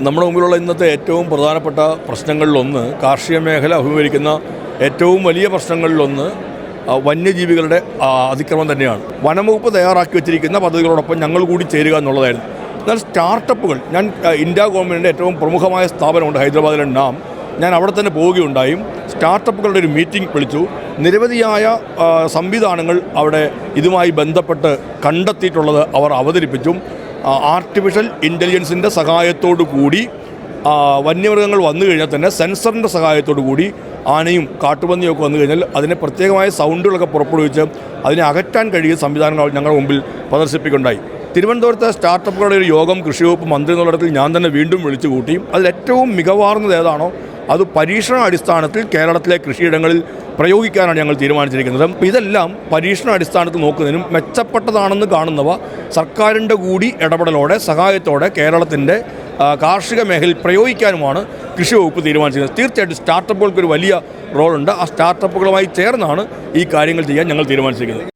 നമ്മുടെ മുമ്പിലുള്ള ഇന്നത്തെ ഏറ്റവും പ്രധാനപ്പെട്ട പ്രശ്നങ്ങളിലൊന്ന്, കാർഷിക മേഖല അഭിമുഖീകരിക്കുന്ന ഏറ്റവും വലിയ പ്രശ്നങ്ങളിലൊന്ന് വന്യജീവികളുടെ അതിക്രമം തന്നെയാണ്. വനംവകുപ്പ് തയ്യാറാക്കി വെച്ചിരിക്കുന്ന പദ്ധതികളോടൊപ്പം ഞങ്ങൾ കൂടി ചേരുക എന്നുള്ളതായിരുന്നു. എന്നാൽ സ്റ്റാർട്ടപ്പുകൾ, ഞാൻ ഇന്ത്യ ഗവൺമെൻറ്റിൻ്റെ ഏറ്റവും പ്രമുഖമായ സ്ഥാപനമുണ്ട് ഹൈദരാബാദിലെ നാം, ഞാൻ അവിടെ തന്നെ പോവുകയുണ്ടായും. സ്റ്റാർട്ടപ്പുകളുടെ ഒരു മീറ്റിംഗ് വിളിച്ചു. നിരവധിയായ സംവിധാനങ്ങൾ അവിടെ ഇതുമായി ബന്ധപ്പെട്ട് കണ്ടെത്തിയിട്ടുള്ളത് അവർ അവതരിപ്പിച്ചു. ആർട്ടിഫിഷ്യൽ ഇൻ്റലിജൻസിൻ്റെ സഹായത്തോടു കൂടി വന്യമൃഗങ്ങൾ വന്നു കഴിഞ്ഞാൽ തന്നെ സെൻസറിൻ്റെ സഹായത്തോടു കൂടി ആനയും കാട്ടുപന്നിയൊക്കെ വന്നു കഴിഞ്ഞാൽ അതിനെ പ്രത്യേകമായ സൗണ്ടുകളൊക്കെ പുറപ്പെടുവിച്ച് അതിനെ അകറ്റാൻ കഴിയുന്ന സംവിധാനങ്ങൾ ഞങ്ങളുടെ മുമ്പിൽ പ്രദർശിപ്പിക്കുകയുണ്ടായി. തിരുവനന്തപുരത്തെ സ്റ്റാർട്ടപ്പുകളുടെ ഒരു യോഗം കൃഷി വകുപ്പ് മന്ത്രി എന്നുള്ളിടത്തിൽ ഞാൻ തന്നെ വീണ്ടും വിളിച്ചു കൂട്ടി. അതിലേറ്റവും മികവാർന്നത് ഏതാണോ അത് പരീക്ഷണ അടിസ്ഥാനത്തിൽ കേരളത്തിലെ കൃഷിയിടങ്ങളിൽ പ്രയോഗിക്കാനാണ് ഞങ്ങൾ തീരുമാനിച്ചിരിക്കുന്നത്. ഇതെല്ലാം പരീക്ഷണ അടിസ്ഥാനത്തിൽ നോക്കുന്നതിനും മെച്ചപ്പെട്ടതാണെന്ന് കാണുന്നവ സർക്കാരിൻ്റെ കൂടി ഇടപെടലോടെ സഹായത്തോടെ കേരളത്തിൻ്റെ കാർഷിക മേഖലയിൽ പ്രയോഗിക്കാനുമാണ് കൃഷി വകുപ്പ് തീരുമാനിച്ചിരിക്കുന്നത്. തീർച്ചയായിട്ടും സ്റ്റാർട്ടപ്പുകൾക്കൊരു വലിയ റോളുണ്ട്. ആ സ്റ്റാർട്ടപ്പുകളുമായി ചേർന്നാണ് ഈ കാര്യങ്ങൾ ചെയ്യാൻ ഞങ്ങൾ തീരുമാനിച്ചിരിക്കുന്നത്.